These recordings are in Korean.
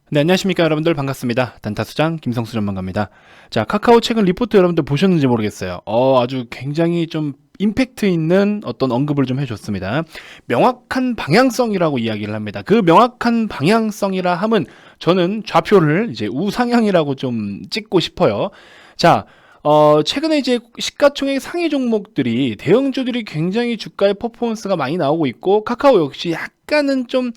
네, 안녕하십니까 여러분들, 반갑습니다. 단타수장 김성수 전문가입니다. 자, 카카오 최근 리포트 여러분들 보셨는지 모르겠어요. 아주 굉장히 좀 임팩트 있는 어떤 언급을 좀 해줬습니다. 명확한 방향성이라고 이야기를 합니다. 그 명확한 방향성이라 함은 저는 좌표를 이제 우상향이라고 좀 찍고 싶어요. 자, 최근에 이제 시가총액 상위 종목들이 대형주들이 굉장히 주가의 퍼포먼스가 많이 나오고 있고, 카카오 역시 약간은 좀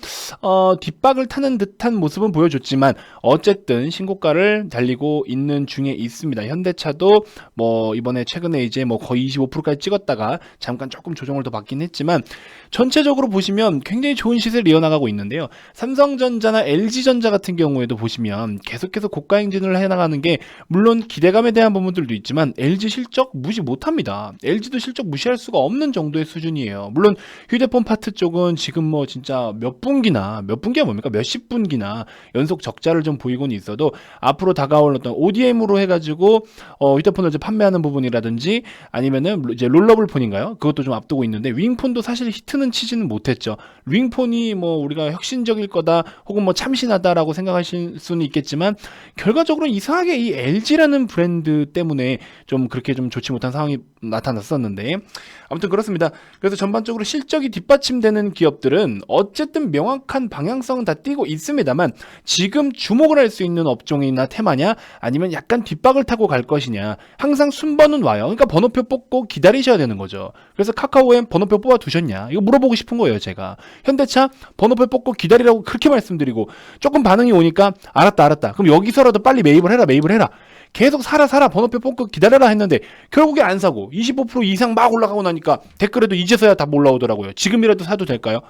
뒷박을 타는 듯한 모습은 보여줬지만 어쨌든 신고가를 달리고 있는 중에 있습니다. 현대차도 뭐 이번에 최근에 이제 뭐 거의 25%까지 찍었다가 잠깐 조금 조정을 더 받긴 했지만 전체적으로 보시면 굉장히 좋은 시세를 이어나가고 있는데요. 삼성전자나 LG전자 같은 경우에도 보시면 계속해서 고가 행진을 해나가는 게, 물론 기대감에 대한 부분들도 있지만 LG 실적 무시 못합니다. LG도 실적 무시할 수가 없는 정도의 수준이에요. 물론 휴대폰 파트 쪽은 지금 뭐 진짜 몇 분기가 뭡니까? 몇십 분기나 연속 적자를 좀 보이고는 있어도 앞으로 다가올 어떤 ODM으로 해가지고 휴대폰을 이제 판매하는 부분이라든지 아니면은 이제 롤러블 폰인가요? 그것도 좀 앞두고 있는데, 윙폰도 사실 히트는 치지는 못했죠. 윙폰이 뭐 우리가 혁신적일 거다 혹은 뭐 참신하다라고 생각하실 수는 있겠지만 결과적으로 이상하게 이 LG라는 브랜드 때문에 좀 그렇게 좀 좋지 못한 상황이 나타났었는데, 아무튼 그렇습니다. 그래서 전반적으로 실적이 뒷받침되는 기업들은 어쨌든 명확한 방향성은 다 띄고 있습니다만, 지금 주목을 할 수 있는 업종이나 테마냐 아니면 약간 뒷박을 타고 갈 것이냐, 항상 순번은 와요. 그러니까 번호표 뽑고 기다리셔야 되는 거죠. 그래서 카카오에 번호표 뽑아 두셨냐, 이거 물어보고 싶은 거예요. 제가 현대차 번호표 뽑고 기다리라고 그렇게 말씀드리고, 조금 반응이 오니까 알았다 그럼 여기서라도 빨리 매입을 해라 계속 사라 번호표 뽑고 기다려라 했는데 결국에 안 사고 25% 이상 막 올라가고 나니까 댓글에도 이제서야 다 올라오더라고요. 지금이라도 사도 될까요?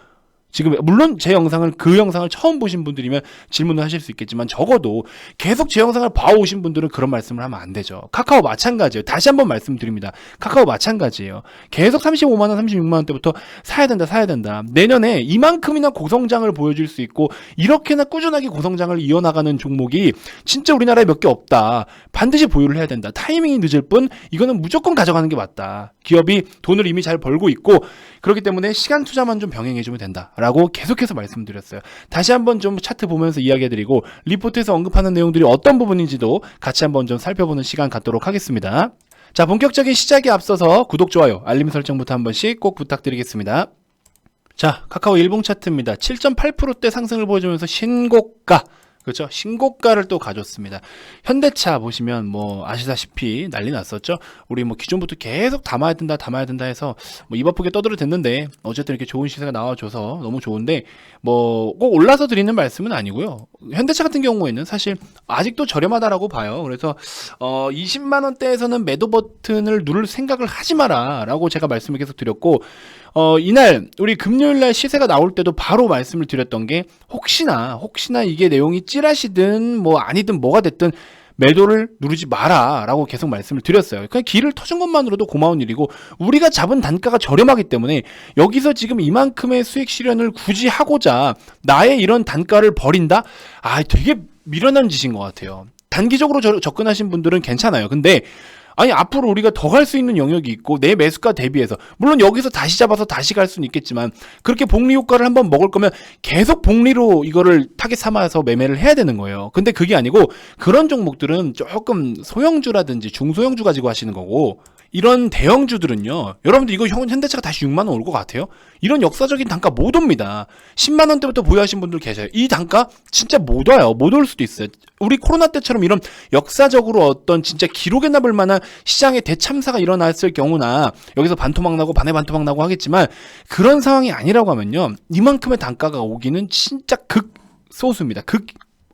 지금 물론 제 영상을, 그 영상을 처음 보신 분들이면 질문을 하실 수 있겠지만 적어도 계속 제 영상을 봐오신 분들은 그런 말씀을 하면 안 되죠. 카카오 마찬가지예요. 다시 한번 말씀드립니다. 카카오 마찬가지예요. 계속 35만원 36만원 때부터 사야 된다 내년에 이만큼이나 고성장을 보여줄 수 있고 이렇게나 꾸준하게 고성장을 이어나가는 종목이 진짜 우리나라에 몇 개 없다. 반드시 보유를 해야 된다. 타이밍이 늦을 뿐 이거는 무조건 가져가는 게 맞다. 기업이 돈을 이미 잘 벌고 있고 그렇기 때문에 시간 투자만 좀 병행해주면 된다 라고 계속해서 말씀드렸어요. 다시 한번 좀 차트 보면서 이야기해드리고 리포트에서 언급하는 내용들이 어떤 부분인지도 같이 한번 좀 살펴보는 시간 갖도록 하겠습니다. 자, 본격적인 시작에 앞서서 구독, 좋아요, 알림 설정부터 한 번씩 꼭 부탁드리겠습니다. 자, 카카오 일봉 차트입니다. 7.8%대 상승을 보여주면서 신고가, 그렇죠? 신고가를 또 가졌습니다. 현대차 보시면 뭐 아시다시피 난리 났었죠. 우리 뭐 기존부터 계속 담아야 된다 해서 뭐 입 아프게 떠들어댔는데 어쨌든 이렇게 좋은 시세가 나와줘서 너무 좋은데, 뭐 꼭 올라서 드리는 말씀은 아니고요. 현대차 같은 경우에는 사실 아직도 저렴하다라고 봐요. 그래서 20만 원대에서는 매도 버튼을 누를 생각을 하지 마라라고 제가 말씀을 계속 드렸고, 이날 우리 금요일날 시세가 나올 때도 바로 말씀을 드렸던 게, 혹시나 이게 내용이 찌라시든 뭐 아니든 뭐가 됐든 매도를 누르지 마라 라고 계속 말씀을 드렸어요. 그냥 길을 터준 것만으로도 고마운 일이고, 우리가 잡은 단가가 저렴하기 때문에 여기서 지금 이만큼의 수익 실현을 굳이 하고자 나의 이런 단가를 버린다? 되게 미련한 짓인 것 같아요. 단기적으로 접근하신 분들은 괜찮아요. 근데 아니, 앞으로 우리가 더 갈 수 있는 영역이 있고 내 매수가 대비해서, 물론 여기서 다시 잡아서 다시 갈 수는 있겠지만 그렇게 복리 효과를 한번 먹을 거면 계속 복리로 이거를 타겟 삼아서 매매를 해야 되는 거예요. 근데 그게 아니고 그런 종목들은 조금 소형주라든지 중소형주 가지고 하시는 거고, 이런 대형주들은요, 여러분들 이거 현대차가 다시 6만원 올 것 같아요? 이런 역사적인 단가 못 옵니다. 10만원대부터 보유하신 분들 계셔요. 이 단가 진짜 못 와요. 못 올 수도 있어요. 우리 코로나 때처럼 이런 역사적으로 어떤 진짜 기록에 남을 만한 시장의 대참사가 일어났을 경우나 여기서 반토막 나고 반에 반토막 나고 하겠지만, 그런 상황이 아니라고 하면요, 이만큼의 단가가 오기는 진짜 극소수입니다.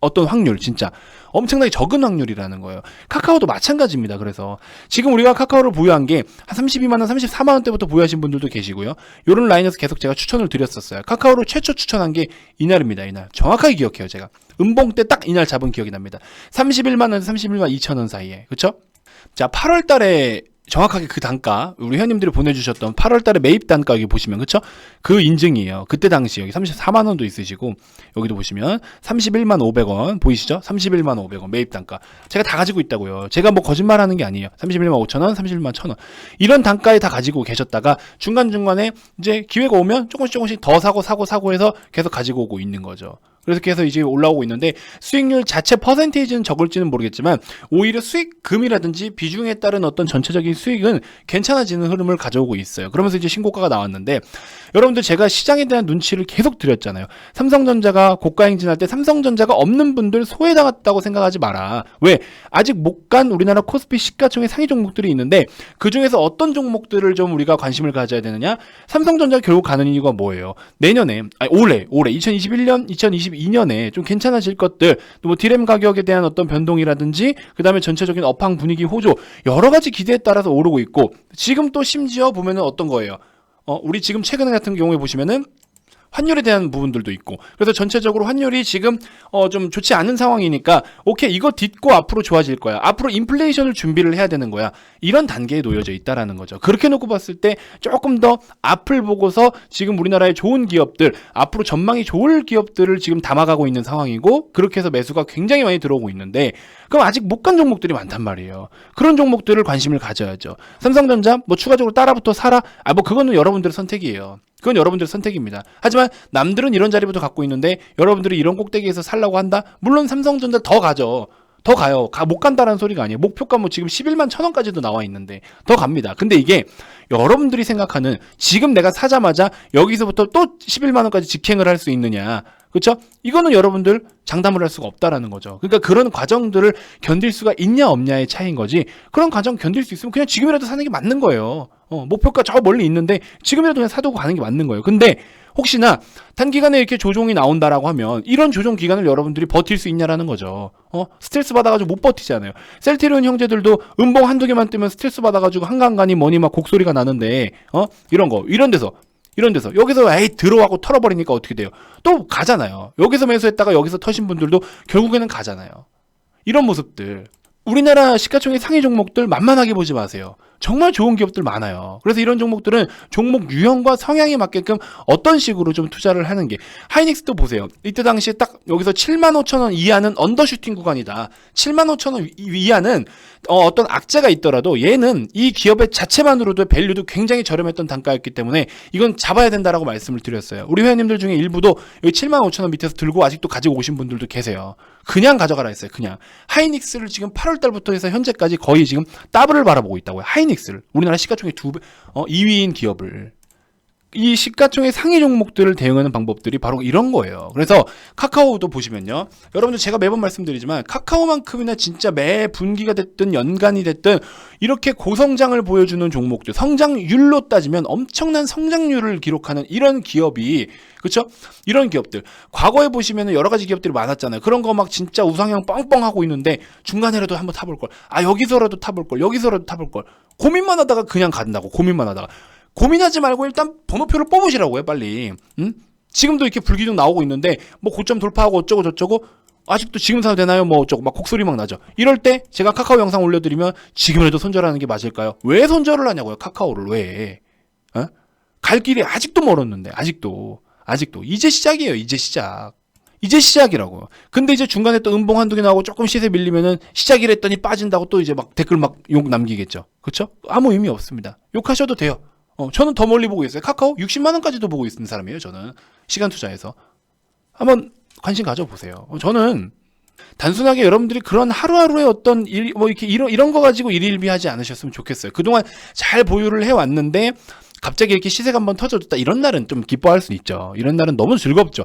어떤 확률, 진짜 엄청나게 적은 확률이라는 거예요. 카카오도 마찬가지입니다. 그래서 지금 우리가 카카오를 보유한 게 한 32만원 34만원 대부터 보유하신 분들도 계시고요. 요런 라인에서 계속 제가 추천을 드렸었어요. 카카오를 최초 추천한 게 이날입니다. 이날 정확하게 기억해요. 제가 음봉 때 딱 이날 잡은 기억이 납니다. 31만원 31만 2천원 사이에. 그쵸? 자, 8월 달에 정확하게 그 단가, 우리 회원님들이 보내주셨던 8월달에 매입 단가 여기 보시면, 그쵸? 그 인증이에요. 그때 당시 여기 34만원도 있으시고, 여기도 보시면 31만 500원 보이시죠? 31만 500원 매입 단가. 제가 다 가지고 있다고요. 제가 뭐 거짓말 하는 게 아니에요. 31만 5천원, 31만 1천원. 이런 단가에 다 가지고 계셨다가 중간중간에 이제 기회가 오면 조금씩 더 사고 해서 계속 가지고 오고 있는 거죠. 그래서 계속 이제 올라오고 있는데 수익률 자체 퍼센테이지는 적을지는 모르겠지만 오히려 수익금이라든지 비중에 따른 어떤 전체적인 수익은 괜찮아지는 흐름을 가져오고 있어요. 그러면서 이제 신고가가 나왔는데 여러분들 제가 시장에 대한 눈치를 계속 드렸잖아요. 삼성전자가 고가 행진할 때 삼성전자가 없는 분들 소외당했다고 생각하지 마라. 왜? 아직 못 간 우리나라 코스피 시가총액 상위 종목들이 있는데 그 중에서 어떤 종목들을 좀 우리가 관심을 가져야 되느냐? 삼성전자가 결국 가는 이유가 뭐예요? 내년에 올해 2021년 2022년에 좀 괜찮아질 것들, 또 뭐 디램 가격에 대한 어떤 변동이라든지 그 다음에 전체적인 업황 분위기 호조 여러 가지 기대에 따라서 오르고 있고 지금 또 심지어 보면은 어떤 거예요? 우리 지금 최근 같은 경우에 보시면은 환율에 대한 부분들도 있고 그래서 전체적으로 환율이 지금 좀 좋지 않은 상황이니까 오케이 이거 딛고 앞으로 좋아질 거야. 앞으로 인플레이션을 준비를 해야 되는 거야. 이런 단계에 놓여져 있다라는 거죠. 그렇게 놓고 봤을 때 조금 더 앞을 보고서 지금 우리나라의 좋은 기업들 앞으로 전망이 좋을 기업들을 지금 담아가고 있는 상황이고 그렇게 해서 매수가 굉장히 많이 들어오고 있는데 그럼 아직 못 간 종목들이 많단 말이에요. 그런 종목들을 관심을 가져야죠. 삼성전자 뭐 추가적으로 따라붙어 사라? 뭐 그거는 여러분들의 선택이에요. 그건 여러분들의 선택입니다. 하지만 남들은 이런 자리부터 갖고 있는데 여러분들이 이런 꼭대기에서 살라고 한다? 물론 삼성전자 더 가죠. 더 가요. 못 간다라는 소리가 아니에요. 목표가 뭐 지금 11만 1,000원까지도 나와 있는데 더 갑니다. 근데 이게 여러분들이 생각하는 지금 내가 사자마자 여기서부터 또 11만 원까지 직행을 할 수 있느냐. 그렇죠? 이거는 여러분들 장담을 할 수가 없다라는 거죠. 그러니까 그런 과정들을 견딜 수가 있냐 없냐의 차이인 거지. 그런 과정 견딜 수 있으면 그냥 지금이라도 사는 게 맞는 거예요. 목표가 저 멀리 있는데 지금이라도 그냥 사두고 가는 게 맞는 거예요. 근데 혹시나 단기간에 이렇게 조종이 나온다라고 하면 이런 조종 기간을 여러분들이 버틸 수 있냐라는 거죠. 스트레스 받아가지고 못 버티잖아요. 셀트리온 형제들도 음봉 한두 개만 뜨면 스트레스 받아가지고 한강가니 뭐니 막 곡소리가 나는데 이런 데서 여기서 에이 들어가고 털어버리니까 어떻게 돼요? 또 가잖아요. 여기서 매수했다가 여기서 터신 분들도 결국에는 가잖아요. 이런 모습들 우리나라 시가총액 상위 종목들 만만하게 보지 마세요. 정말 좋은 기업들 많아요. 그래서 이런 종목들은 종목 유형과 성향에 맞게끔 어떤 식으로 좀 투자를 하는 게 하이닉스도 보세요. 이때 당시에 딱 여기서 75,000원 이하는 언더슈팅 구간이다. 75,000원 이하는 어떤 악재가 있더라도 얘는 이 기업의 자체만으로도 밸류도 굉장히 저렴했던 단가였기 때문에 이건 잡아야 된다라고 말씀을 드렸어요. 우리 회원님들 중에 일부도 여기 75,000원 밑에서 들고 아직도 가지고 오신 분들도 계세요. 그냥 가져가라 했어요. 그냥 하이닉스를 지금 8월 달부터 해서 현재까지 거의 지금 더블을 바라보고 있다고요. 하이닉스를 우리나라 시가총액 2위인 기업을 이 시가총액 상위 종목들을 대응하는 방법들이 바로 이런 거예요. 그래서 카카오도 보시면요. 여러분들 제가 매번 말씀드리지만 카카오만큼이나 진짜 매 분기가 됐든 연간이 됐든 이렇게 고성장을 보여주는 종목들 성장률로 따지면 엄청난 성장률을 기록하는 이런 기업이 그렇죠? 이런 기업들 과거에 보시면 여러 가지 기업들이 많았잖아요. 그런 거 막 진짜 우상향 뻥뻥 하고 있는데 중간에라도 한번 타볼 걸. 여기서라도 타볼 걸. 여기서라도 타볼 걸. 고민만 하다가 그냥 간다고. 고민만 하다가. 고민하지 말고 일단 번호표를 뽑으시라고요, 빨리. 응? 지금도 이렇게 불기둥 나오고 있는데 뭐 고점 돌파하고 어쩌고 저쩌고 아직도 지금 사도 되나요? 뭐 어쩌고 막 곡소리 막 나죠. 이럴 때 제가 카카오 영상 올려드리면 지금이라도 손절하는 게 맞을까요? 왜 손절을 하냐고요, 카카오를 왜? 갈 길이 아직도 멀었는데 아직도 이제 시작이에요. 이제 시작이라고요. 근데 이제 중간에 또 음봉 한두 개 나오고 조금 시세 밀리면은 시작이랬더니 빠진다고 또 이제 막 댓글 막 욕 남기겠죠. 그렇죠? 아무 의미 없습니다. 욕하셔도 돼요. 저는 더 멀리 보고 있어요. 카카오 60만 원까지도 보고 있는 사람이에요. 저는 시간 투자해서 한번 관심 가져보세요. 저는 단순하게 여러분들이 그런 하루하루의 어떤 일, 뭐 이렇게 이런 거 가지고 일일비하지 않으셨으면 좋겠어요. 그동안 잘 보유를 해왔는데 갑자기 이렇게 시세가 한번 터져줬다. 이런 날은 좀 기뻐할 수 있죠. 이런 날은 너무 즐겁죠.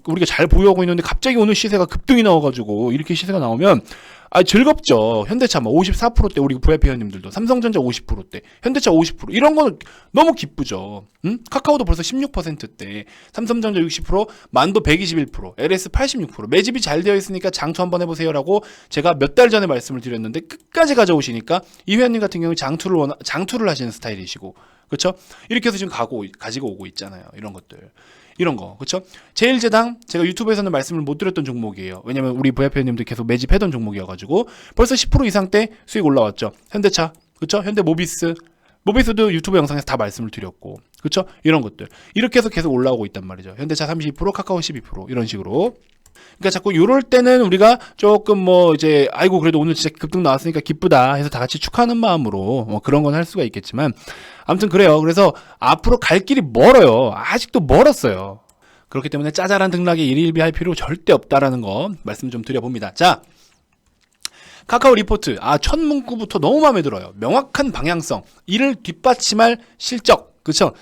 우리가 잘 보유하고 있는데 갑자기 오늘 시세가 급등이 나와가지고 이렇게 시세가 나오면 즐겁죠. 현대차 뭐 54%대 우리 VIP 회원님들도 삼성전자 50%대 현대차 50% 이런 거는 너무 기쁘죠. 응? 카카오도 벌써 16%대 삼성전자 60% 만도 121% LS 86% 매집이 잘 되어 있으니까 장투 한번 해보세요라고 제가 몇 달 전에 말씀을 드렸는데 끝까지 가져오시니까 이 회원님 같은 경우는 장투를 하시는 스타일이시고 그렇죠? 이렇게 해서 지금 가지고 오고 있잖아요. 이런 거 그렇죠? 제일제당 제가 유튜브에서는 말씀을 못 드렸던 종목이에요. 왜냐면 우리 VIP 회원님들 계속 매집하던 종목이어가지고 벌써 10% 이상대 수익 올라왔죠. 현대차 그렇죠? 모비스도 유튜브 영상에서 다 말씀을 드렸고 그렇죠? 이런 것들 이렇게 해서 계속 올라오고 있단 말이죠. 현대차 32% 카카오 12% 이런 식으로. 그러니까 자꾸 요럴 때는 우리가 조금 뭐 이제 그래도 오늘 진짜 급등 나왔으니까 기쁘다 해서 다 같이 축하하는 마음으로 그런 건 할 수가 있겠지만 아무튼 그래요. 그래서 앞으로 갈 길이 멀어요. 아직도 멀었어요. 그렇기 때문에 짜잘한 등락에 일일비할 필요 절대 없다라는 거 말씀 좀 드려봅니다. 자, 카카오 리포트. 첫 문구부터 너무 마음에 들어요. 명확한 방향성, 이를 뒷받침할 실적. 그쵸?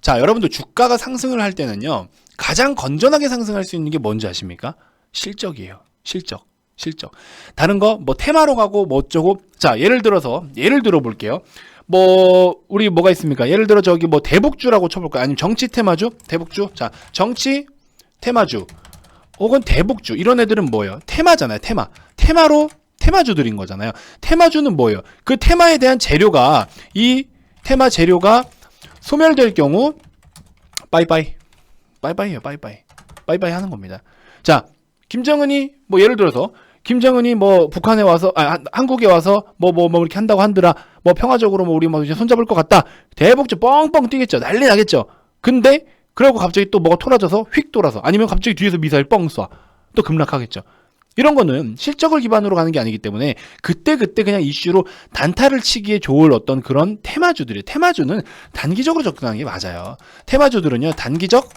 자, 여러분들 주가가 상승을 할 때는요, 가장 건전하게 상승할 수 있는 게 뭔지 아십니까? 실적이에요. 실적. 다른 거, 뭐, 테마로 가고, 뭐, 어쩌고. 자, 예를 들어 볼게요. 우리 뭐가 있습니까? 예를 들어 저기 뭐, 대북주라고 쳐볼까요? 아니면 정치 테마주? 대북주? 자, 정치 테마주. 혹은 대북주. 이런 애들은 뭐예요? 테마잖아요, 테마. 테마로, 테마주들인 거잖아요. 테마주는 뭐예요? 그 테마에 대한 재료가, 이 테마 재료가 소멸될 경우, 빠이빠이예요, 빠이빠이 하는 겁니다. 자, 김정은이 뭐 예를 들어서 김정은이 뭐 북한에 와서 한국에 와서 뭐 이렇게 한다고 한더라. 뭐 평화적으로 뭐 우리 뭐 이제 손잡을 것 같다. 대북주 뻥뻥 뛰겠죠. 난리 나겠죠. 근데 그러고 갑자기 또 뭐가 토라져서 휙 돌아서, 아니면 갑자기 뒤에서 미사일 뻥 쏴. 또 급락하겠죠. 이런 거는 실적을 기반으로 가는 게 아니기 때문에 그때 그냥 이슈로 단타를 치기에 좋을 어떤 그런 테마주들이에요. 테마주는 단기적으로 접근하는 게 맞아요. 테마주들은요, 단기적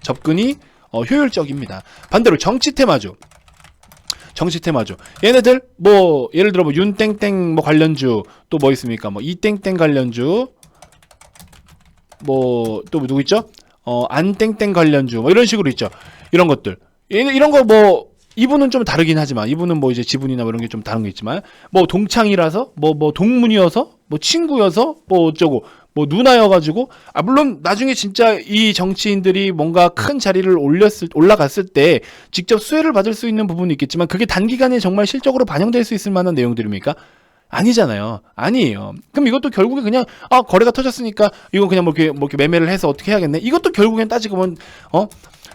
접근이 효율적입니다. 반대로 정치 테마주. 얘네들 뭐 예를 들어 뭐 윤땡땡 뭐 관련주, 또 뭐 있습니까? 뭐 이땡땡 관련주, 뭐 또 누구 있죠? 안땡땡 관련주, 뭐 이런 식으로 있죠. 이런 것들. 이런 거 뭐 이분은 좀 다르긴 하지만, 이분은 뭐 이제 지분이나 뭐 이런 게 좀 다른 게 있지만, 뭐 동창이라서, 뭐 동문이어서, 뭐 친구여서, 뭐 어쩌고, 뭐 누나여가지고, 물론 나중에 진짜 이 정치인들이 뭔가 큰 자리를 올라갔을 때 직접 수혜를 받을 수 있는 부분이 있겠지만, 그게 단기간에 정말 실적으로 반영될 수 있을 만한 내용들입니까? 아니잖아요. 아니에요. 그럼 이것도 결국에 그냥 거래가 터졌으니까 이거 그냥 뭐 이렇게 매매를 해서 어떻게 해야겠네. 이것도 결국엔 따지고 보면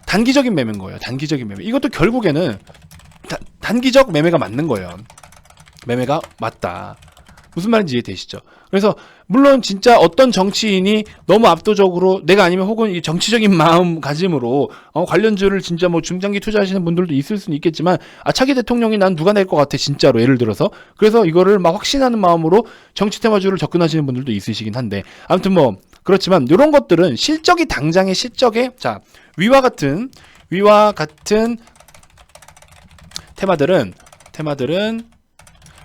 단기적인 매매인 거예요. 단기적인 매매. 이것도 결국에는 단기적 매매가 맞는 거예요. 매매가 맞다. 무슨 말인지 이해되시죠? 그래서 물론 진짜 어떤 정치인이 너무 압도적으로, 내가 아니면 혹은 이 정치적인 마음가짐으로 관련주를 진짜 뭐 중장기 투자하시는 분들도 있을 수는 있겠지만, 차기 대통령이 난 누가 낼 것 같아 진짜로, 예를 들어서. 그래서 이거를 막 확신하는 마음으로 정치 테마주를 접근하시는 분들도 있으시긴 한데, 아무튼 뭐 그렇지만 이런 것들은 실적이 당장의 실적에, 자, 위와 같은 테마들은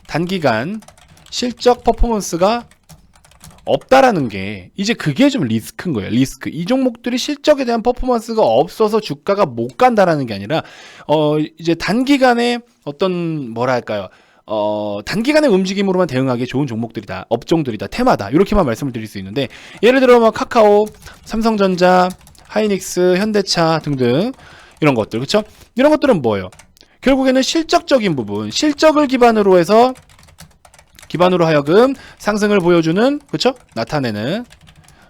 단기간 실적 퍼포먼스가 없다라는 게, 이제 그게 좀 리스크인 거예요. 리스크. 이 종목들이 실적에 대한 퍼포먼스가 없어서 주가가 못 간다라는 게 아니라, 이제 단기간에 어떤 뭐랄까요, 단기간의 움직임으로만 대응하기에 좋은 종목들이다, 업종들이다, 테마다, 이렇게만 말씀을 드릴 수 있는데, 예를 들어 뭐 카카오, 삼성전자, 하이닉스, 현대차 등등 이런 것들, 그렇죠? 이런 것들은 뭐예요? 결국에는 실적적인 부분, 실적을 기반으로 하여금 상승을 보여주는, 그렇죠? 나타내는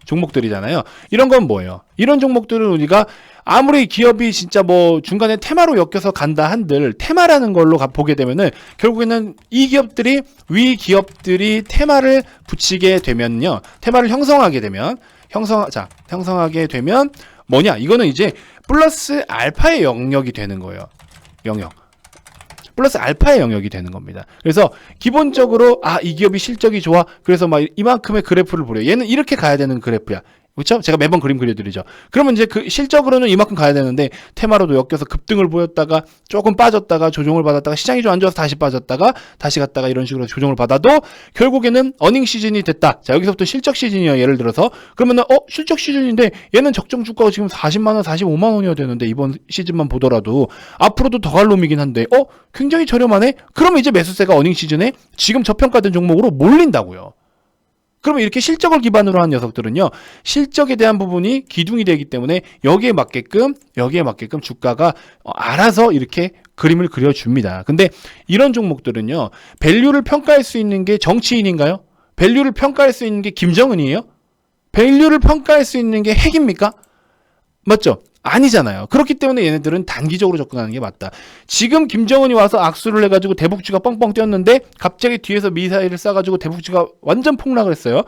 종목들이잖아요. 이런 건 뭐예요? 이런 종목들은 우리가 아무리 기업이 진짜 뭐 중간에 테마로 엮여서 간다 한들, 테마라는 걸로 보게 되면은 결국에는 이 기업들이, 위 기업들이 테마를 붙이게 되면요, 테마를 형성하게 되면 뭐냐? 이거는 이제 플러스 알파의 영역이 되는 거예요. 플러스 알파의 영역이 되는 겁니다. 그래서 기본적으로 이 기업이 실적이 좋아. 그래서 막 이만큼의 그래프를 보려. 얘는 이렇게 가야 되는 그래프야. 그렇죠? 제가 매번 그림 그려드리죠. 그러면 이제 그 실적으로는 이만큼 가야 되는데, 테마로도 엮여서 급등을 보였다가 조금 빠졌다가 조정을 받았다가, 시장이 좀 안 좋아서 다시 빠졌다가 다시 갔다가, 이런 식으로 조정을 받아도 결국에는 어닝 시즌이 됐다. 자, 여기서부터 실적 시즌이요. 예를 들어서 그러면은 실적 시즌인데 얘는 적정 주가가 지금 40만 원, 45만 원이어야 되는데, 이번 시즌만 보더라도 앞으로도 더 갈 놈이긴 한데 굉장히 저렴하네. 그러면 이제 매수세가 어닝 시즌에 지금 저평가된 종목으로 몰린다고요. 그러면 이렇게 실적을 기반으로 한 녀석들은요, 실적에 대한 부분이 기둥이 되기 때문에 여기에 맞게끔 주가가 알아서 이렇게 그림을 그려줍니다. 근데 이런 종목들은요, 밸류를 평가할 수 있는 게 정치인인가요? 밸류를 평가할 수 있는 게 김정은이에요? 밸류를 평가할 수 있는 게 핵입니까? 맞죠? 아니잖아요. 그렇기 때문에 얘네들은 단기적으로 접근하는 게 맞다. 지금 김정은이 와서 악수를 해가지고 대북주가 뻥뻥 뛰었는데, 갑자기 뒤에서 미사일을 쏴가지고 대북주가 완전 폭락을 했어요.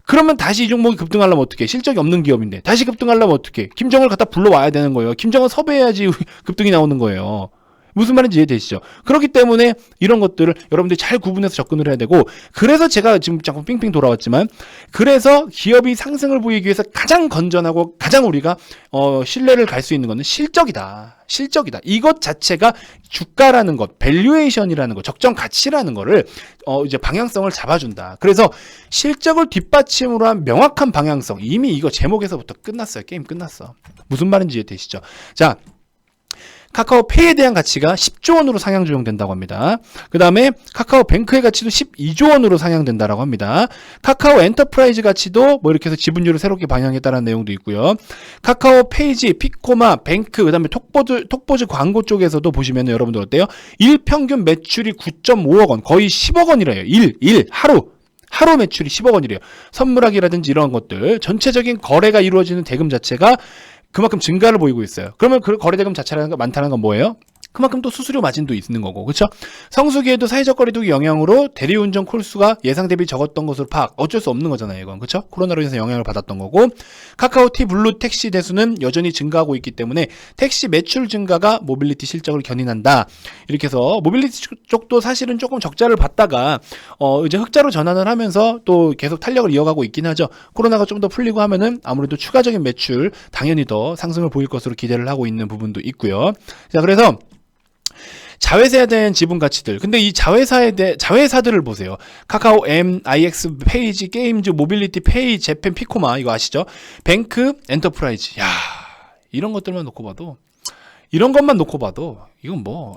그러면 다시 이 종목이 급등하려면 어떡해? 실적이 없는 기업인데 다시 급등하려면 어떡해? 김정은을 갖다 불러와야 되는 거예요. 김정은 섭외해야지 급등이 나오는 거예요. 무슨 말인지 이해되시죠? 그렇기 때문에 이런 것들을 여러분들이 잘 구분해서 접근을 해야 되고, 그래서 제가 지금 자꾸 삥삥 돌아왔지만, 그래서 기업이 상승을 보이기 위해서 가장 건전하고 가장 우리가 신뢰를 갈 수 있는 것은 실적이다. 실적이다. 이것 자체가 주가라는 것, 밸류에이션이라는 것, 적정 가치라는 거를 이제 방향성을 잡아준다. 그래서 실적을 뒷받침으로 한 명확한 방향성, 이미 이거 제목에서부터 끝났어요. 게임 끝났어. 무슨 말인지 이해되시죠? 자, 카카오페이에 대한 가치가 10조 원으로 상향 조정된다고 합니다. 그 다음에 카카오뱅크의 가치도 12조 원으로 상향된다라고 합니다. 카카오 엔터프라이즈 가치도 뭐 이렇게 해서 지분율을 새롭게 반영했다는 내용도 있고요. 카카오페이지, 피코마, 뱅크, 그 다음에 톡보즈 광고 쪽에서도 보시면 여러분들 어때요? 일평균 매출이 9.5억 원, 거의 10억 원이래요. 하루 매출이 10억 원이래요. 선물하기라든지 이런 것들, 전체적인 거래가 이루어지는 대금 자체가 그만큼 증가를 보이고 있어요. 그러면 그 거래대금 자체라는 거 많다는 건 뭐예요? 그만큼 또 수수료 마진도 있는 거고, 그렇죠? 성수기에도 사회적 거리두기 영향으로 대리운전 콜수가 예상 대비 적었던 것으로 파악. 어쩔 수 없는 거잖아요, 이건. 그렇죠? 코로나로 인해서 영향을 받았던 거고, 카카오티 블루 택시 대수는 여전히 증가하고 있기 때문에 택시 매출 증가가 모빌리티 실적을 견인한다. 이렇게 해서 모빌리티 쪽도 사실은 조금 적자를 봤다가 이제 흑자로 전환을 하면서 또 계속 탄력을 이어가고 있긴 하죠. 코로나가 좀 더 풀리고 하면은 아무래도 추가적인 매출 당연히 더 상승을 보일 것으로 기대를 하고 있는 부분도 있고요. 자, 그래서 자회사에 대한 지분 가치들. 근데 이 자회사들을 보세요. 카카오 M, IX, 페이지, 게임즈, 모빌리티, 페이, 재팬, 피코마 이거 아시죠? 뱅크, 엔터프라이즈. 야, 이런 것들만 놓고 봐도, 이런 것만 놓고 봐도 이건 뭐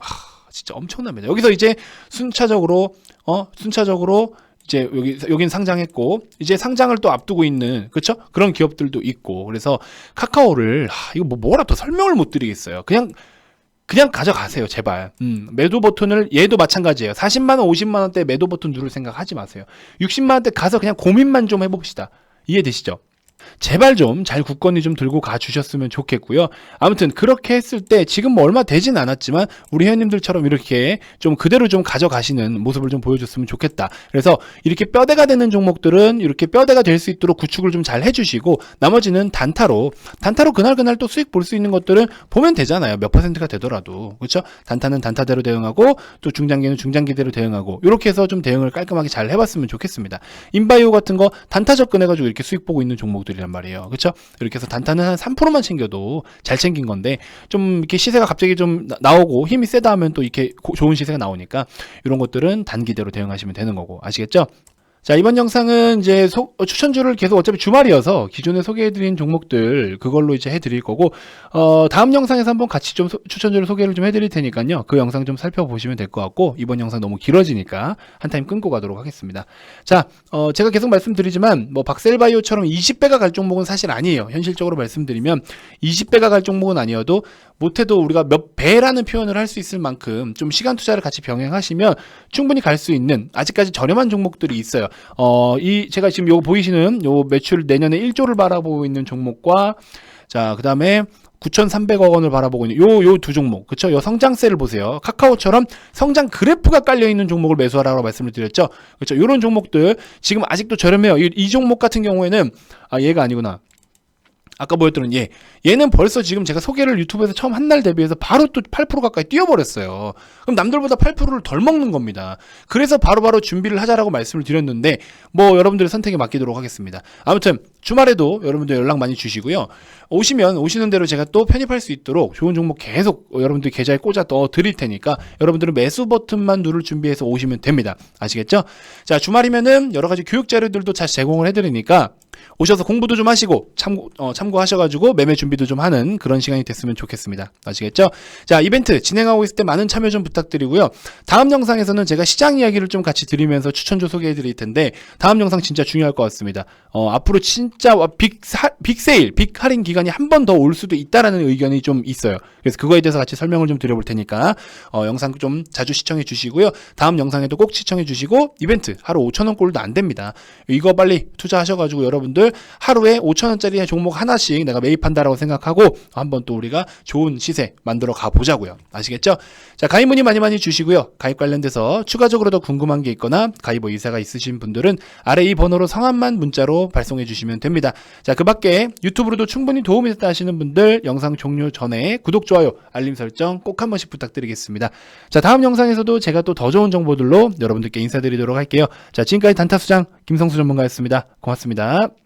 진짜 엄청납니다. 여기서 이제 순차적으로 이제 여긴 상장했고 이제 상장을 또 앞두고 있는, 그렇죠? 그런 기업들도 있고. 그래서 카카오를 이거 뭐라 또 설명을 못 드리겠어요. 그냥 가져가세요, 제발. 매도 버튼을, 얘도 마찬가지예요. 40만원, 50만원대 매도 버튼 누를 생각 하지 마세요. 60만원대 가서 그냥 고민만 좀 해봅시다. 이해되시죠? 제발 좀 잘 굳건히 좀 들고 가주셨으면 좋겠고요. 아무튼 그렇게 했을 때 지금 뭐 얼마 되진 않았지만 우리 회원님들처럼 이렇게 좀 그대로 좀 가져가시는 모습을 좀 보여줬으면 좋겠다. 그래서 이렇게 뼈대가 되는 종목들은 이렇게 뼈대가 될 수 있도록 구축을 좀 잘 해주시고, 나머지는 단타로 그날 또 수익 볼 수 있는 것들은 보면 되잖아요. 몇 퍼센트가 되더라도. 그렇죠? 단타는 단타대로 대응하고 또 중장기는 중장기대로 대응하고, 이렇게 해서 좀 대응을 깔끔하게 잘 해봤으면 좋겠습니다. 인바이오 같은 거 단타 접근해가지고 이렇게 수익 보고 있는 종목들이란 말이에요. 그렇죠? 이렇게 해서 단타는 한 3%만 챙겨도 잘 챙긴 건데, 좀 이렇게 시세가 갑자기 좀 나오고 힘이 세다 하면 또 이렇게 좋은 시세가 나오니까 이런 것들은 단기대로 대응하시면 되는 거고. 아시겠죠? 자, 이번 영상은 이제 추천주를 계속, 어차피 주말이어서 기존에 소개해드린 종목들 그걸로 이제 해드릴 거고, 다음 영상에서 한번 같이 좀 추천주를 소개를 좀 해드릴 테니까요. 그 영상 좀 살펴보시면 될 것 같고, 이번 영상 너무 길어지니까 한 타임 끊고 가도록 하겠습니다. 자, 제가 계속 말씀드리지만 뭐 박셀바이오처럼 20배가 갈 종목은 사실 아니에요. 현실적으로 말씀드리면 20배가 갈 종목은 아니어도 못해도 우리가 몇 배라는 표현을 할 수 있을 만큼 좀 시간 투자를 같이 병행하시면 충분히 갈 수 있는 아직까지 저렴한 종목들이 있어요. 제가 지금 요거 보이시는 요 매출 내년에 1조를 바라보고 있는 종목과, 자, 그 다음에 9,300억 원을 바라보고 있는 요 두 종목, 그쵸? 요 성장세를 보세요. 카카오처럼 성장 그래프가 깔려있는 종목을 매수하라고 말씀을 드렸죠. 그쵸? 요런 종목들 지금 아직도 저렴해요. 이 종목 같은 경우에는, 얘가 아니구나. 아까 보였던 얘는 벌써 지금 제가 소개를 유튜브에서 처음 한 날 대비해서 바로 또 8% 가까이 뛰어버렸어요. 그럼 남들보다 8%를 덜 먹는 겁니다. 그래서 바로바로 준비를 하자라고 말씀을 드렸는데, 뭐 여러분들의 선택에 맡기도록 하겠습니다. 아무튼 주말에도 여러분들 연락 많이 주시고요. 오시는 대로 제가 또 편입할 수 있도록 좋은 종목 계속 여러분들 계좌에 꽂아 넣어 드릴 테니까 여러분들은 매수 버튼만 누를 준비해서 오시면 됩니다. 아시겠죠? 자, 주말이면은 여러 가지 교육 자료들도 잘 제공을 해드리니까 오셔서 공부도 좀 하시고 참고하셔가지고 매매 준비도 좀 하는 그런 시간이 됐으면 좋겠습니다. 아시겠죠? 자, 이벤트 진행하고 있을 때 많은 참여 좀 부탁드리고요. 다음 영상에서는 제가 시장 이야기를 좀 같이 드리면서 추천주 소개해 드릴 텐데, 다음 영상 진짜 중요할 것 같습니다. 앞으로 진짜 빅 할인 기간이 한 번 더 올 수도 있다라는 의견이 좀 있어요. 그래서 그거에 대해서 같이 설명을 좀 드려볼 테니까 영상 좀 자주 시청해 주시고요. 다음 영상에도 꼭 시청해 주시고, 이벤트 하루 5,000원 꼴도 안 됩니다. 이거 빨리 투자하셔가지고 여러분들 분들 하루에 5,000원짜리 종목 하나씩 내가 매입한다라고 생각하고 한번 또 우리가 좋은 시세 만들어 가보자고요. 아시겠죠? 자, 가입 문의 많이 주시고요. 가입 관련돼서 추가적으로 더 궁금한 게 있거나 가입 의사가 있으신 분들은 아래 이 번호로 성함만 문자로 발송해 주시면 됩니다. 자, 그 밖에 유튜브로도 충분히 도움이 됐다 하시는 분들 영상 종료 전에 구독, 좋아요, 알림 설정 꼭 한 번씩 부탁드리겠습니다. 자, 다음 영상에서도 제가 또 더 좋은 정보들로 여러분들께 인사드리도록 할게요. 자, 지금까지 단타수장 김성수 전문가였습니다. 고맙습니다.